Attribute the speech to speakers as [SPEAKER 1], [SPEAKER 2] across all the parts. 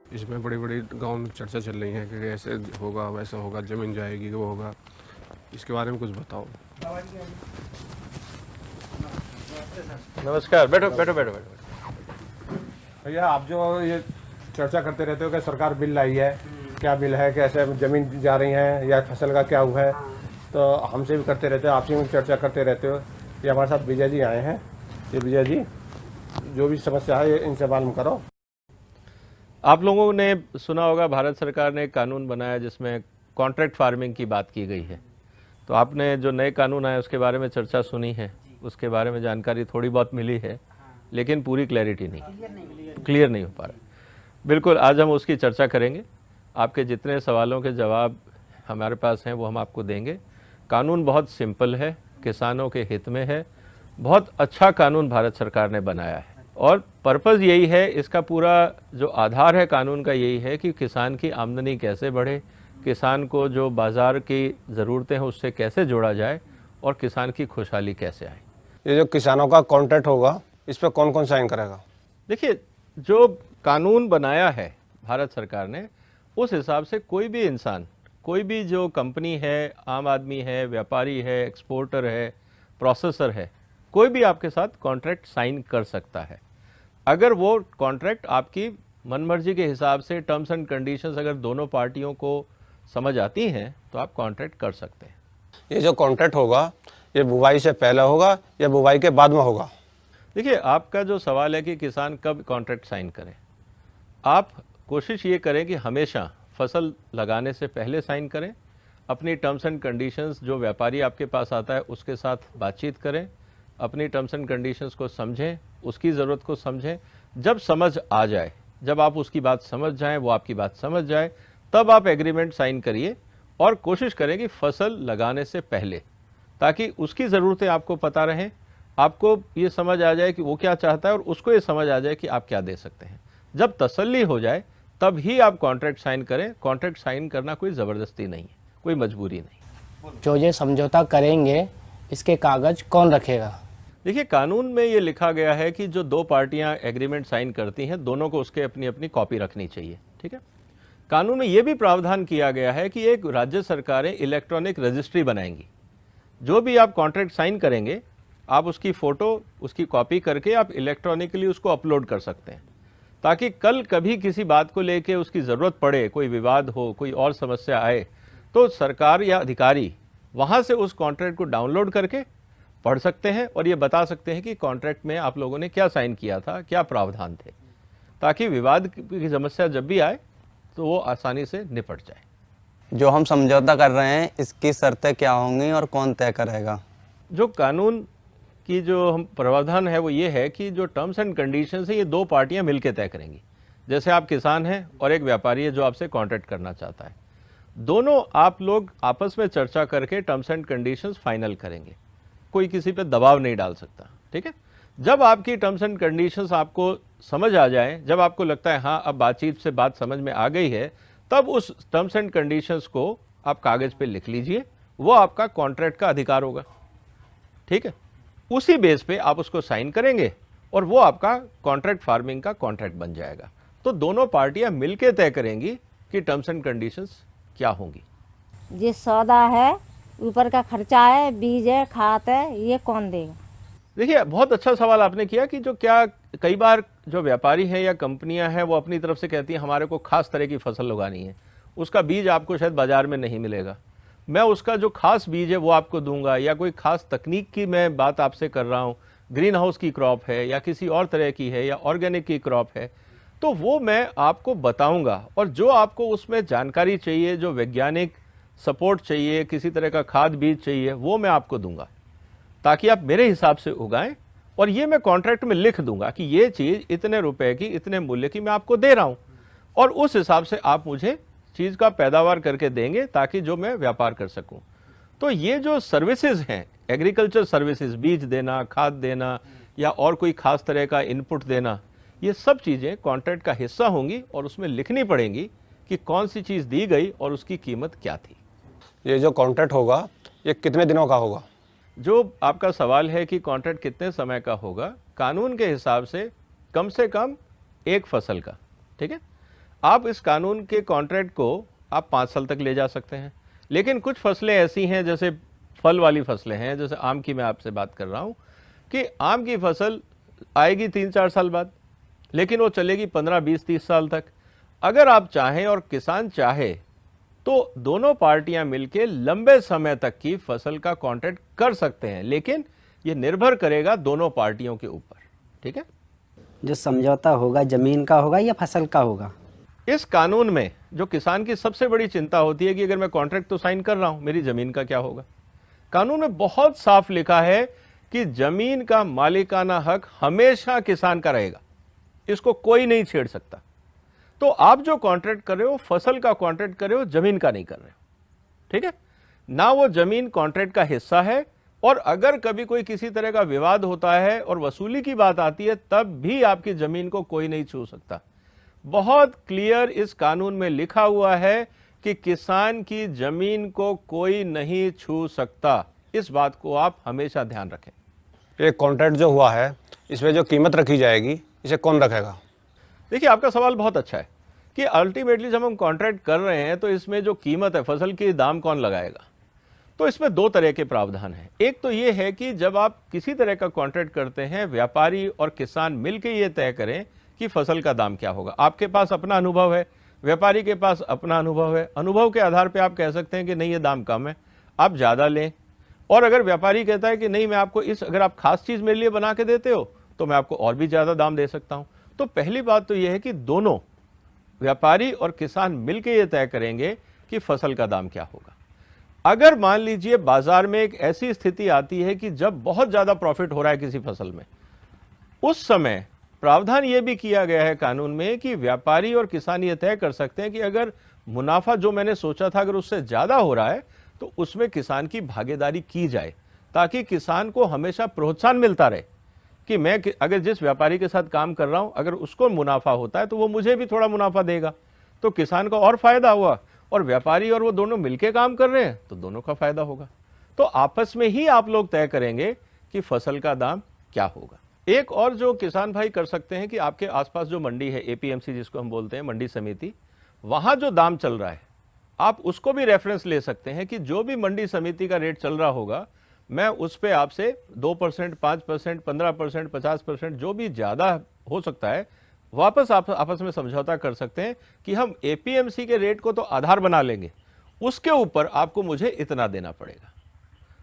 [SPEAKER 1] इसमें बड़ी बड़ी गांव में चर्चा चल रही है कि ऐसे होगा वैसा होगा, ज़मीन जाएगी वो होगा, इसके बारे में कुछ बताओ।
[SPEAKER 2] नमस्कार, बैठो बैठो बैठो बैठो।
[SPEAKER 3] भैया, आप जो ये चर्चा करते रहते हो कि सरकार बिल लाई है, क्या बिल है, कैसे ज़मीन जा रही है या फसल का क्या हुआ है, तो हमसे भी करते रहते हो, आपसे भी चर्चा करते रहते हो। ये हमारे साथ विजय जी आए हैं। ये विजय जी, जो भी समस्या है इनसे मालूम करो।
[SPEAKER 2] आप लोगों ने सुना होगा भारत सरकार ने एक कानून बनाया जिसमें कॉन्ट्रैक्ट फार्मिंग की बात की गई है। तो आपने जो नए कानून आए उसके बारे में चर्चा सुनी है, उसके बारे में जानकारी थोड़ी बहुत मिली है, लेकिन पूरी क्लैरिटी नहीं, क्लियर नहीं हो पा रहा। बिल्कुल, आज हम उसकी चर्चा करेंगे। आपके जितने सवालों के जवाब हमारे पास हैं वो हम आपको देंगे। कानून बहुत सिंपल है, किसानों के हित में है, बहुत अच्छा कानून भारत सरकार ने बनाया है और पर्पज़ यही है, इसका पूरा जो आधार है कानून का यही है कि किसान की आमदनी कैसे बढ़े, किसान को जो बाज़ार की ज़रूरतें हैं उससे कैसे जोड़ा जाए और किसान की खुशहाली कैसे आए।
[SPEAKER 3] ये जो किसानों का कॉन्ट्रैक्ट होगा, इस पर कौन कौन साइन करेगा?
[SPEAKER 2] देखिए, जो कानून बनाया है भारत सरकार ने, उस हिसाब से कोई भी इंसान, कोई भी जो कंपनी है, आम आदमी है, व्यापारी है, एक्सपोर्टर है, प्रोसेसर है, कोई भी आपके साथ कॉन्ट्रैक्ट साइन कर सकता है। अगर वो कॉन्ट्रैक्ट आपकी मनमर्जी के हिसाब से टर्म्स एंड कंडीशंस अगर दोनों पार्टियों को समझ आती हैं तो आप कॉन्ट्रैक्ट कर सकते हैं।
[SPEAKER 3] ये जो कॉन्ट्रैक्ट होगा, ये बुवाई से पहले होगा या बुवाई के बाद में होगा?
[SPEAKER 2] देखिए, आपका जो सवाल है कि किसान कब कॉन्ट्रैक्ट साइन करें, आप कोशिश ये करें कि हमेशा फसल लगाने से पहले साइन करें। अपनी टर्म्स एंड कंडीशंस जो व्यापारी आपके पास आता है उसके साथ बातचीत करें, अपनी टर्म्स एंड कंडीशंस को समझें, उसकी ज़रूरत को समझें। जब समझ आ जाए, जब आप उसकी बात समझ जाएं, वो आपकी बात समझ जाए, तब आप एग्रीमेंट साइन करिए और कोशिश करें कि फसल लगाने से पहले, ताकि उसकी ज़रूरतें आपको पता रहें, आपको ये समझ आ जाए कि वो क्या चाहता है और उसको ये समझ आ जाए कि आप क्या दे सकते हैं। जब तसल्ली हो जाए तब ही आप कॉन्ट्रैक्ट साइन करें। कॉन्ट्रैक्ट साइन करना कोई ज़बरदस्ती नहीं है, कोई मजबूरी नहीं।
[SPEAKER 4] जो ये समझौता करेंगे इसके कागज कौन रखेगा?
[SPEAKER 2] देखिए, कानून में ये लिखा गया है कि जो दो पार्टियां एग्रीमेंट साइन करती हैं, दोनों को उसके अपनी अपनी कॉपी रखनी चाहिए। ठीक है। कानून में ये भी प्रावधान किया गया है कि एक राज्य सरकारें इलेक्ट्रॉनिक रजिस्ट्री बनाएंगी। जो भी आप कॉन्ट्रैक्ट साइन करेंगे, आप उसकी फ़ोटो, उसकी कॉपी करके आप इलेक्ट्रॉनिकली उसको अपलोड कर सकते हैं, ताकि कल कभी किसी बात को लेके उसकी ज़रूरत पड़े, कोई विवाद हो, कोई और समस्या आए, तो सरकार या अधिकारी वहाँ से उस कॉन्ट्रैक्ट को डाउनलोड करके पढ़ सकते हैं और ये बता सकते हैं कि कॉन्ट्रैक्ट में आप लोगों ने क्या साइन किया था, क्या प्रावधान थे, ताकि विवाद की समस्या जब भी आए तो वो आसानी से निपट जाए।
[SPEAKER 5] जो हम समझौता कर रहे हैं इसकी शर्तें क्या होंगी और कौन तय करेगा?
[SPEAKER 2] जो कानून की जो हम प्रावधान है वो ये है कि जो टर्म्स एंड कंडीशंस है ये दो पार्टियां मिलकर तय करेंगी। जैसे आप किसान हैं और एक व्यापारी है जो आपसे कॉन्ट्रैक्ट करना चाहता है, दोनों आप लोग आपस में चर्चा करके टर्म्स एंड कंडीशंस फाइनल करेंगे। कोई किसी पे दबाव नहीं डाल सकता। ठीक है। जब आपकी टर्म्स एंड कंडीशंस आपको समझ आ जाए, जब आपको लगता है हाँ अब बातचीत से बात समझ में आ गई है, तब उस टर्म्स एंड कंडीशंस को आप कागज़ पे लिख लीजिए। वो आपका कॉन्ट्रैक्ट का अधिकार होगा। ठीक है। उसी बेस पे आप उसको साइन करेंगे और वो आपका कॉन्ट्रैक्ट फार्मिंग का कॉन्ट्रैक्ट बन जाएगा। तो दोनों पार्टियां मिलकर तय करेंगी कि टर्म्स एंड कंडीशंस क्या होंगी।
[SPEAKER 6] ये सौदा है, ऊपर का खर्चा है, बीज है, खाद है, ये कौन देगा?
[SPEAKER 2] देखिए, बहुत अच्छा सवाल आपने किया कि जो क्या कई बार जो व्यापारी हैं या कंपनियां हैं वो अपनी तरफ से कहती हैं हमारे को खास तरह की फसल उगानी है, उसका बीज आपको शायद बाजार में नहीं मिलेगा, मैं उसका जो खास बीज है वो आपको दूंगा, या कोई खास तकनीक की मैं बात आपसे कर रहा हूँ, ग्रीन हाउस की क्रॉप है या किसी और तरह की है या ऑर्गेनिक की क्रॉप है, तो वो मैं आपको बताऊंगा। और जो आपको उसमें जानकारी चाहिए, जो वैज्ञानिक सपोर्ट चाहिए, किसी तरह का खाद बीज चाहिए, वो मैं आपको दूंगा, ताकि आप मेरे हिसाब से उगाएं। और ये मैं कॉन्ट्रैक्ट में लिख दूंगा कि ये चीज़ इतने रुपए की, इतने मूल्य की मैं आपको दे रहा हूँ। और उस हिसाब से आप मुझे चीज़ का पैदावार करके देंगे ताकि जो मैं व्यापार कर सकूं। तो ये जो सर्विसेज हैं, एग्रीकल्चर सर्विसेज, बीज देना, खाद देना या और कोई खास तरह का इनपुट देना, ये सब चीज़ें कॉन्ट्रैक्ट का हिस्सा होंगी और उसमें लिखनी पड़ेंगी कि कौन सी चीज़ दी गई और उसकी कीमत क्या थी।
[SPEAKER 3] ये जो कॉन्ट्रैक्ट होगा ये कितने दिनों का होगा?
[SPEAKER 2] जो आपका सवाल है कि कॉन्ट्रैक्ट कितने समय का होगा, कानून के हिसाब से कम 1 फसल का, ठीक है। आप इस कानून के कॉन्ट्रैक्ट को आप 5 साल तक ले जा सकते हैं, लेकिन कुछ फसलें ऐसी हैं, जैसे फल वाली फसलें हैं, जैसे आम की मैं आपसे बात कर रहा हूँ कि आम की फसल आएगी 3-4 साल बाद, लेकिन वो चलेगी 15, 20, 30 साल तक। अगर आप चाहें और किसान चाहे तो दोनों पार्टियां मिलकर लंबे समय तक की फसल का कॉन्ट्रैक्ट कर सकते हैं, लेकिन ये निर्भर करेगा दोनों पार्टियों के ऊपर, ठीक है।
[SPEAKER 7] जो समझौता होगा जमीन का होगा या फसल का होगा?
[SPEAKER 2] इस कानून में जो किसान की सबसे बड़ी चिंता होती है कि अगर मैं कॉन्ट्रैक्ट तो साइन कर रहा हूं, मेरी जमीन का क्या होगा। कानून में बहुत साफ लिखा है कि जमीन का मालिकाना हक हमेशा किसान का रहेगा, इसको कोई नहीं छेड़ सकता। तो आप जो कॉन्ट्रैक्ट कर रहे हो फसल का कॉन्ट्रैक्ट कर रहे हो, जमीन का नहीं कर रहे हो, ठीक है ना। वो जमीन कॉन्ट्रैक्ट का हिस्सा है और अगर कभी कोई किसी तरह का विवाद होता है और वसूली की बात आती है, तब भी आपकी जमीन को कोई नहीं छू सकता। बहुत क्लियर इस कानून में लिखा हुआ है कि किसान की जमीन को कोई नहीं छू सकता। इस बात को आप हमेशा ध्यान रखें।
[SPEAKER 3] ये कॉन्ट्रैक्ट जो हुआ है इसमें जो कीमत रखी जाएगी इसे कौन रखेगा?
[SPEAKER 2] देखिए, आपका सवाल बहुत अच्छा है कि अल्टीमेटली जब हम कॉन्ट्रैक्ट कर रहे हैं तो इसमें जो कीमत है फसल की, दाम कौन लगाएगा। तो इसमें 2 तरह के प्रावधान हैं। एक तो ये है कि जब आप किसी तरह का कॉन्ट्रैक्ट करते हैं, व्यापारी और किसान मिलकर ये तय करें कि फसल का दाम क्या होगा। आपके पास अपना अनुभव है, व्यापारी के पास अपना अनुभव है। अनुभव के आधार पर आप कह सकते हैं कि नहीं, ये दाम कम है, आप ज़्यादा लें। और अगर व्यापारी कहता है कि नहीं, मैं आपको अगर आप खास चीज़ मेरे लिए बना के देते हो तो मैं आपको और भी ज़्यादा दाम दे सकता हूँ। तो पहली बात तो यह है कि दोनों व्यापारी और किसान मिलकर यह तय करेंगे कि फसल का दाम क्या होगा। अगर मान लीजिए बाजार में एक ऐसी स्थिति आती है कि जब बहुत ज्यादा प्रॉफिट हो रहा है किसी फसल में, उस समय प्रावधान यह भी किया गया है कानून में कि व्यापारी और किसान ये तय कर सकते हैं कि अगर मुनाफा जो मैंने सोचा था अगर उससे ज्यादा हो रहा है तो उसमें किसान की भागीदारी की जाए, ताकि किसान को हमेशा प्रोत्साहन मिलता रहे कि मैं अगर जिस व्यापारी के साथ काम कर रहा हूं अगर उसको मुनाफा होता है तो वो मुझे भी थोड़ा मुनाफा देगा, तो किसान को और फायदा हुआ। और व्यापारी और वो दोनों मिलके काम कर रहे हैं तो दोनों का फायदा होगा। तो आपस में ही आप लोग तय करेंगे कि फसल का दाम क्या होगा। एक और जो किसान भाई कर सकते हैं कि आपके आसपास जो मंडी है, एपीएमसी जिसको हम बोलते हैं, मंडी समिति, वहां जो दाम चल रहा है आप उसको भी रेफरेंस ले सकते हैं कि जो भी मंडी समिति का रेट चल रहा होगा, मैं उस पे आपसे 2%, 5%, 15%, 50% जो भी ज्यादा हो सकता है वापस आप आपस में समझौता कर सकते हैं कि हम एपीएमसी के रेट को तो आधार बना लेंगे, उसके ऊपर आपको मुझे इतना देना पड़ेगा।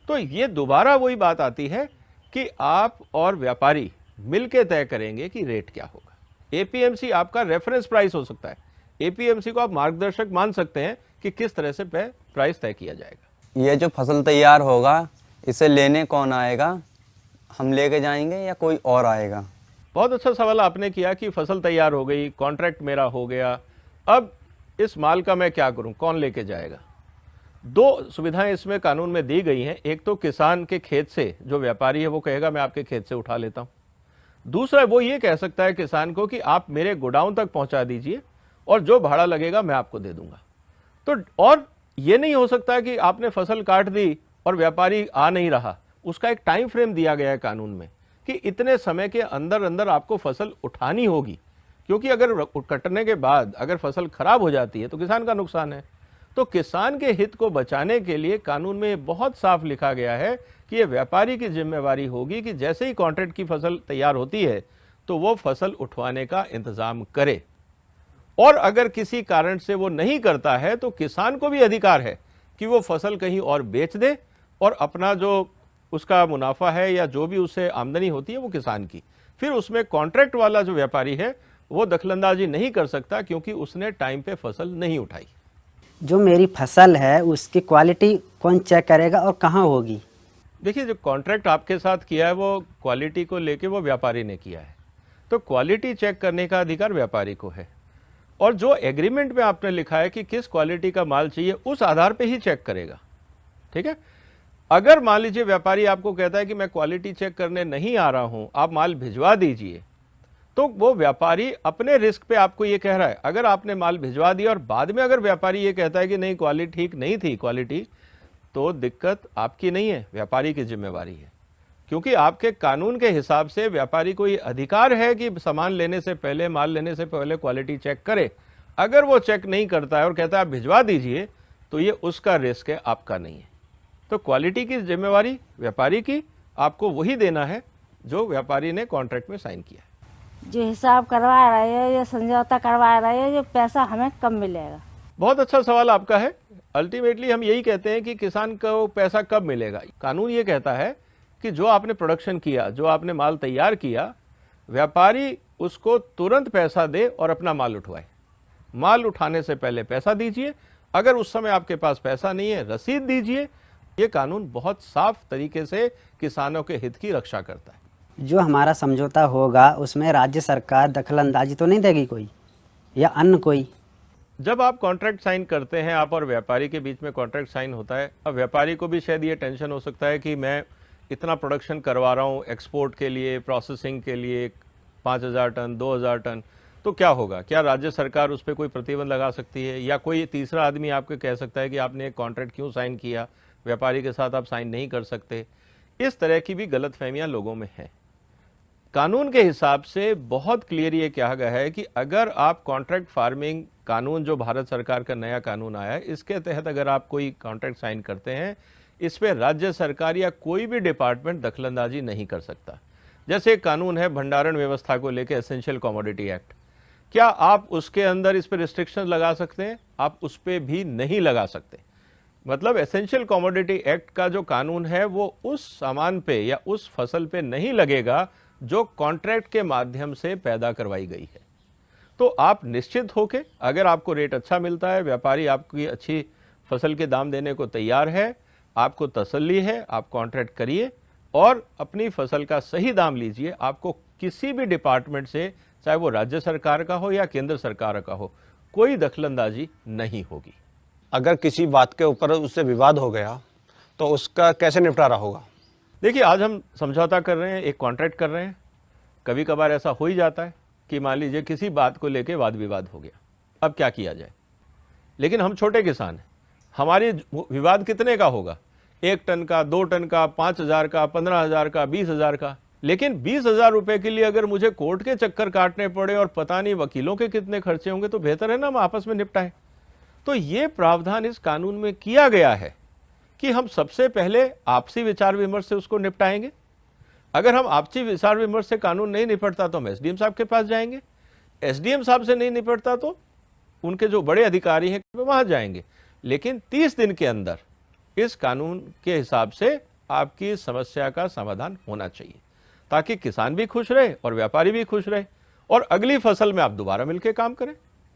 [SPEAKER 2] तो ये दोबारा वही बात आती है कि आप और व्यापारी मिलकर तय करेंगे कि रेट क्या होगा। एपीएमसी आपका रेफरेंस प्राइस हो सकता है, एपीएमसी को आप मार्गदर्शक मान सकते हैं कि किस तरह से प्राइस तय किया जाएगा।
[SPEAKER 5] ये जो फसल तैयार होगा इसे लेने कौन आएगा? हम लेके जाएंगे या कोई और आएगा?
[SPEAKER 2] बहुत अच्छा सवाल आपने किया कि फसल तैयार हो गई, कॉन्ट्रैक्ट मेरा हो गया, अब इस माल का मैं क्या करूं, कौन लेके जाएगा। 2 सुविधाएं इसमें कानून में दी गई हैं। एक तो किसान के खेत से जो व्यापारी है वो कहेगा मैं आपके खेत से उठा लेता हूं। दूसरा वो ये कह सकता है किसान को कि आप मेरे गोडाउन तक पहुंचा दीजिए और जो भाड़ा लगेगा मैं आपको दे दूंगा। तो और ये नहीं हो सकता कि आपने फसल काट दी और व्यापारी आ नहीं रहा, उसका एक टाइम फ्रेम दिया गया है कानून में कि इतने समय के अंदर अंदर आपको फसल उठानी होगी, क्योंकि अगर कटने के बाद अगर फसल खराब हो जाती है तो किसान का नुकसान है। तो किसान के हित को बचाने के लिए कानून में बहुत साफ लिखा गया है कि ये व्यापारी की जिम्मेवारी होगी कि जैसे ही कॉन्ट्रैक्ट की फसल तैयार होती है तो वो फसल उठवाने का इंतजाम करे, और अगर किसी कारण से वो नहीं करता है तो किसान को भी अधिकार है कि वो फसल कहीं और बेच दे और अपना जो उसका मुनाफा है या जो भी उससे आमदनी होती है वो किसान की, फिर उसमें कॉन्ट्रैक्ट वाला जो व्यापारी है वो दखलंदाजी नहीं कर सकता क्योंकि उसने टाइम पे फसल नहीं उठाई।
[SPEAKER 7] जो मेरी फसल है उसकी क्वालिटी कौन चेक करेगा और कहाँ होगी?
[SPEAKER 2] देखिए, जो कॉन्ट्रैक्ट आपके साथ किया है वो क्वालिटी को लेके वो व्यापारी ने किया है, तो क्वालिटी चेक करने का अधिकार व्यापारी को है। और जो एग्रीमेंट में आपने लिखा है कि किस क्वालिटी का माल चाहिए उस आधार पे ही चेक करेगा। ठीक है, अगर मान लीजिए व्यापारी आपको कहता है कि मैं क्वालिटी चेक करने नहीं आ रहा हूं, आप माल भिजवा दीजिए, तो वो व्यापारी अपने रिस्क पे आपको ये कह रहा है। अगर आपने माल भिजवा दिया और बाद में अगर व्यापारी ये कहता है कि नहीं क्वालिटी ठीक नहीं थी क्वालिटी, तो दिक्कत आपकी नहीं है, व्यापारी की जिम्मेवारी है। क्योंकि आपके कानून के हिसाब से व्यापारी को ये अधिकार है कि सामान लेने से पहले, माल लेने से पहले क्वालिटी चेक करे। अगर वो चेक नहीं करता है और कहता है आप भिजवा दीजिए, तो ये उसका रिस्क है, आपका नहीं है। तो क्वालिटी की जिम्मेवारी व्यापारी की, आपको वही देना है जो व्यापारी ने कॉन्ट्रैक्ट में साइन किया है।
[SPEAKER 6] जो हिसाब करवा रहे हैं, ये समझौता करवा रहे हैं, ये पैसा हमें कब मिलेगा?
[SPEAKER 2] बहुत अच्छा सवाल आपका है। अल्टीमेटली हम यही कहते हैं कि किसान को पैसा कब मिलेगा। कानून ये कहता है कि जो आपने प्रोडक्शन किया, जो आपने माल तैयार किया, व्यापारी उसको तुरंत पैसा दे और अपना माल उठवाए। माल उठाने से पहले पैसा दीजिए, अगर उस समय आपके पास पैसा नहीं है रसीद दीजिए। ये कानून बहुत साफ तरीके से किसानों के हित की रक्षा करता है।
[SPEAKER 7] जो हमारा समझौता होगा उसमें राज्य सरकार दखलंदाजी तो नहीं देगी कोई, या अन्य कोई?
[SPEAKER 2] जब आप कॉन्ट्रैक्ट साइन करते हैं, आप और व्यापारी के बीच में कॉन्ट्रैक्ट साइन होता है, अब व्यापारी को भी शायद ये टेंशन हो सकता है कि मैं इतना प्रोडक्शन करवा रहा हूँ एक्सपोर्ट के लिए, प्रोसेसिंग के लिए 5000 टन, 2000 टन, तो क्या होगा? क्या राज्य सरकार उस पर कोई प्रतिबंध लगा सकती है? या कोई तीसरा आदमी आपको कह सकता है कि आपने एक कॉन्ट्रैक्ट क्यों साइन किया, व्यापारी के साथ आप साइन नहीं कर सकते? इस तरह की भी गलतफहमियां लोगों में हैं। कानून के हिसाब से बहुत क्लियर ये कहा गया है कि अगर आप कॉन्ट्रैक्ट फार्मिंग कानून, जो भारत सरकार का नया कानून आया है, इसके तहत अगर आप कोई कॉन्ट्रैक्ट साइन करते हैं, इस पर राज्य सरकार या कोई भी डिपार्टमेंट दखलंदाजी नहीं कर सकता। जैसे एक कानून है भंडारण व्यवस्था को लेकर, एसेंशियल कमोडिटी एक्ट, क्या आप उसके अंदर इस पर रिस्ट्रिक्शन लगा सकते हैं? आप उस पर भी नहीं लगा सकते। मतलब एसेंशियल कमोडिटी एक्ट का जो कानून है वो उस सामान पे या उस फसल पे नहीं लगेगा जो कॉन्ट्रैक्ट के माध्यम से पैदा करवाई गई है। तो आप निश्चित होके, अगर आपको रेट अच्छा मिलता है, व्यापारी आपकी अच्छी फसल के दाम देने को तैयार है, आपको तसल्ली है, आप कॉन्ट्रैक्ट करिए और अपनी फसल का सही दाम लीजिए। आपको किसी भी डिपार्टमेंट से, चाहे वो राज्य सरकार का हो या केंद्र सरकार का हो, कोई दखलंदाजी नहीं होगी।
[SPEAKER 3] अगर किसी बात के ऊपर उससे विवाद हो गया तो उसका कैसे निपटारा होगा?
[SPEAKER 2] देखिए, आज हम समझौता कर रहे हैं, एक कॉन्ट्रैक्ट कर रहे हैं। कभी कभार ऐसा हो ही जाता है कि मान लीजिए किसी बात को लेके वाद विवाद हो गया, अब क्या किया जाए? लेकिन हम छोटे किसान हैं, हमारी विवाद कितने का होगा? 1 टन का, 2 टन का, 5000 का, 15000 का, 20000 का। लेकिन 20000 रुपए के लिए अगर मुझे कोर्ट के चक्कर काटने पड़े और पता नहीं वकीलों के कितने खर्चे होंगे, तो बेहतर है ना हम आपस में निपटाएं। तो ये प्रावधान इस कानून में किया गया है कि हम सबसे पहले आपसी विचार विमर्श से उसको निपटाएंगे। अगर हम आपसी विचार विमर्श से कानून नहीं निपटता तो हम एसडीएम साहब के पास जाएंगे, एसडीएम साहब से नहीं निपटता तो उनके जो बड़े अधिकारी हैं वहां जाएंगे। लेकिन 30 दिन के अंदर इस कानून के हिसाब से आपकी समस्या का समाधान होना चाहिए, ताकि किसान भी खुश रहे और व्यापारी भी खुश रहे और अगली फसल में आप दोबारा मिलकर काम करें,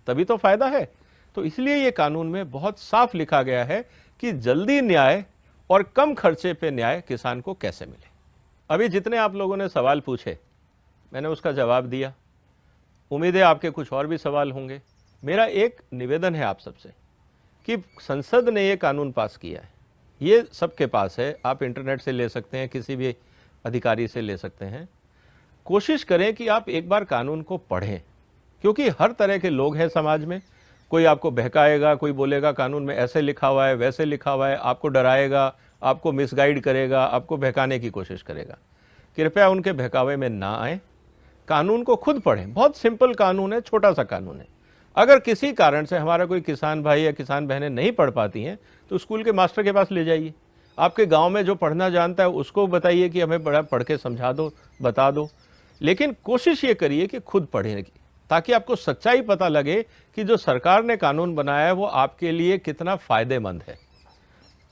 [SPEAKER 2] तभी तो फायदा है। तो इसलिए ये कानून में बहुत साफ लिखा गया है कि जल्दी न्याय और कम खर्चे पे न्याय किसान को कैसे मिले। अभी जितने आप लोगों ने सवाल पूछे, मैंने उसका जवाब दिया। उम्मीद है आपके कुछ और भी सवाल होंगे। मेरा एक निवेदन है आप सबसे कि संसद ने ये कानून पास किया है, ये सबके पास है, आप इंटरनेट से ले सकते हैं, किसी भी अधिकारी से ले सकते हैं। कोशिश करें कि आप एक बार कानून को पढ़ें, क्योंकि हर तरह के लोग हैं समाज में। कोई आपको बहकाएगा, कोई बोलेगा कानून में ऐसे लिखा हुआ है, वैसे लिखा हुआ है, आपको डराएगा, आपको मिसगाइड करेगा, आपको बहकाने की कोशिश करेगा। कृपया उनके बहकावे में ना आए, कानून को खुद पढ़ें। बहुत सिंपल कानून है, छोटा सा कानून है। अगर किसी कारण से हमारा कोई किसान भाई या किसान बहनें नहीं पढ़ पाती हैं, तो स्कूल के मास्टर के पास ले जाइए। आपके गांव में जो पढ़ना जानता है उसको बताइए कि हमें पढ़ के समझा दो, बता दो। लेकिन कोशिश ये करिए कि खुद पढ़ने की, ताकि आपको सच्चाई पता लगे कि जो सरकार ने कानून बनाया है वो आपके लिए कितना फायदेमंद है।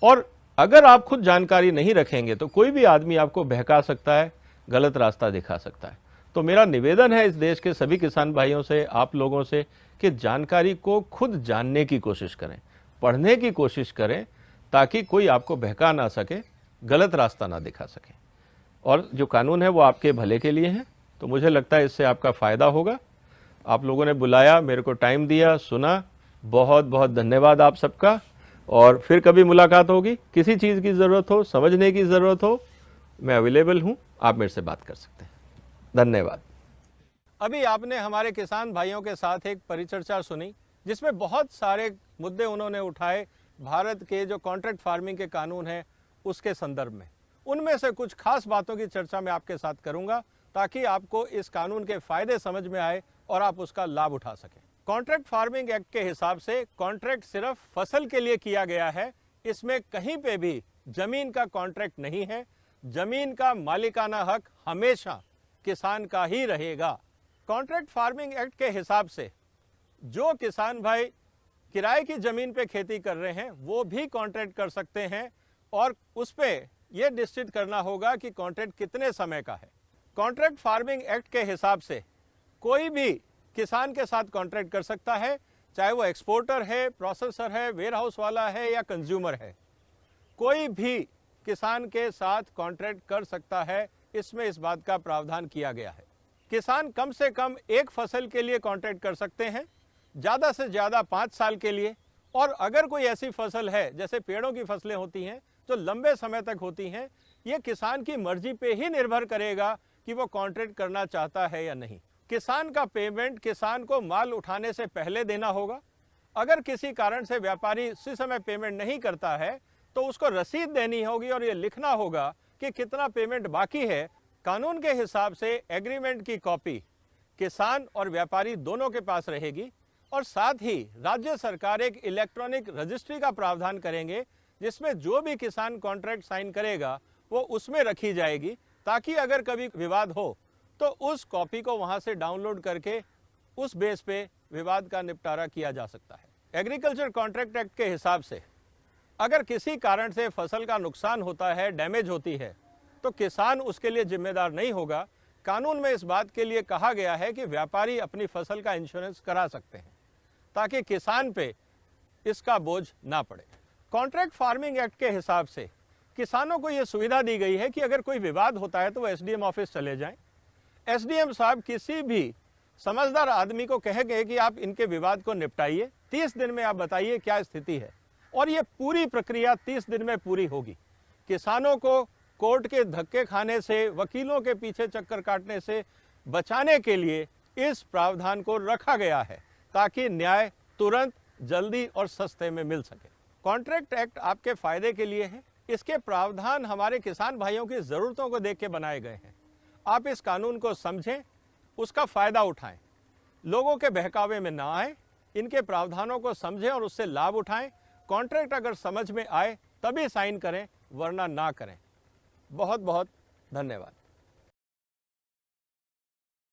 [SPEAKER 2] और अगर आप खुद जानकारी नहीं रखेंगे तो कोई भी आदमी आपको बहका सकता है, गलत रास्ता दिखा सकता है। तो मेरा निवेदन है इस देश के सभी किसान भाइयों से, आप लोगों से, कि जानकारी को खुद जानने की कोशिश करें, पढ़ने की कोशिश करें, ताकि कोई आपको बहका ना सके, गलत रास्ता ना दिखा सके। और जो कानून है वो आपके भले के लिए है, तो मुझे लगता है इससे आपका फ़ायदा होगा। आप लोगों ने बुलाया, मेरे को टाइम दिया, सुना, बहुत बहुत धन्यवाद आप सबका। और फिर कभी मुलाकात होगी, किसी चीज़ की ज़रूरत हो, समझने की ज़रूरत हो, मैं अवेलेबल हूँ, आप मेरे से बात कर सकते हैं। धन्यवाद। अभी आपने हमारे किसान भाइयों के साथ एक परिचर्चा सुनी जिसमें बहुत सारे मुद्दे उन्होंने उठाए भारत के जो कॉन्ट्रैक्ट फार्मिंग के कानून हैं उसके संदर्भ में। उनमें से कुछ खास बातों की चर्चा मैं आपके साथ करूंगा ताकि आपको इस कानून के फायदे समझ में आए और आप उसका लाभ उठा सकें। कॉन्ट्रैक्ट फार्मिंग एक्ट के हिसाब से कॉन्ट्रैक्ट सिर्फ फसल के लिए किया गया है, इसमें कहीं पे भी जमीन का कॉन्ट्रैक्ट नहीं है। जमीन का मालिकाना हक हमेशा किसान का ही रहेगा। कॉन्ट्रैक्ट फार्मिंग एक्ट के हिसाब से जो किसान भाई किराए की जमीन पे खेती कर रहे हैं वो भी कॉन्ट्रैक्ट कर सकते हैं और उस पे ये निश्चित करना होगा कि कॉन्ट्रैक्ट कितने समय का है। कॉन्ट्रैक्ट फार्मिंग एक्ट के हिसाब से कोई भी किसान के साथ कॉन्ट्रैक्ट कर सकता है, चाहे वो एक्सपोर्टर है, प्रोसेसर है, वेयरहाउस वाला है या कंज्यूमर है। कोई भी किसान के साथ कॉन्ट्रैक्ट कर सकता है, इसमें इस बात का प्रावधान किया गया है। किसान कम से कम एक फसल के लिए कॉन्ट्रैक्ट कर सकते हैं, ज़्यादा से ज़्यादा 5 साल के लिए। और अगर कोई ऐसी फसल है जैसे पेड़ों की फसलें होती हैं जो लंबे समय तक होती हैं, ये किसान की मर्जी पे ही निर्भर करेगा कि वो कॉन्ट्रैक्ट करना चाहता है या नहीं। किसान का पेमेंट किसान को माल उठाने से पहले देना होगा। अगर किसी कारण से व्यापारी उसी समय पेमेंट नहीं करता है तो उसको रसीद देनी होगी और ये लिखना होगा कि कितना पेमेंट बाकी है। कानून के हिसाब से एग्रीमेंट की कॉपी किसान और व्यापारी दोनों के पास रहेगी और साथ ही राज्य सरकार एक इलेक्ट्रॉनिक रजिस्ट्री का प्रावधान करेंगे जिसमें जो भी किसान कॉन्ट्रैक्ट साइन करेगा वो उसमें रखी जाएगी ताकि अगर कभी विवाद हो तो उस कॉपी को वहां से डाउनलोड करके उस बेस पे विवाद का निपटारा किया जा सकता है। एग्रीकल्चर कॉन्ट्रैक्ट एक्ट के हिसाब से अगर किसी कारण से फसल का नुकसान होता है, डैमेज होती है, तो किसान उसके लिए जिम्मेदार नहीं होगा। कानून में इस बात के लिए कहा गया है कि व्यापारी अपनी फसल का इंश्योरेंस करा सकते हैं ताकि किसान पे इसका बोझ ना पड़े। कॉन्ट्रैक्ट फार्मिंग एक्ट के हिसाब से किसानों को यह सुविधा दी गई है कि अगर कोई विवाद होता है तो वो एसडीएम ऑफिस चले जाएं। एसडीएम साहब किसी भी समझदार आदमी को कहेंगे कि आप इनके विवाद को निपटाइए, 30 दिन में आप बताइए क्या स्थिति है, और ये पूरी प्रक्रिया 30 दिन में पूरी होगी। किसानों को कोर्ट के धक्के खाने से, वकीलों के पीछे चक्कर काटने से बचाने के लिए इस प्रावधान को रखा गया है ताकि न्याय तुरंत, जल्दी और सस्ते में मिल सके। कॉन्ट्रैक्ट एक्ट आपके फायदे के लिए है। इसके प्रावधान हमारे किसान भाइयों की ज़रूरतों को देख के बनाए गए हैं। आप इस कानून को समझें, उसका फ़ायदा उठाएं, लोगों के बहकावे में ना आए, इनके प्रावधानों को समझें और उससे लाभ उठाएं। कॉन्ट्रैक्ट अगर समझ में आए तभी साइन करें, वरना ना करें। बहुत बहुत धन्यवाद।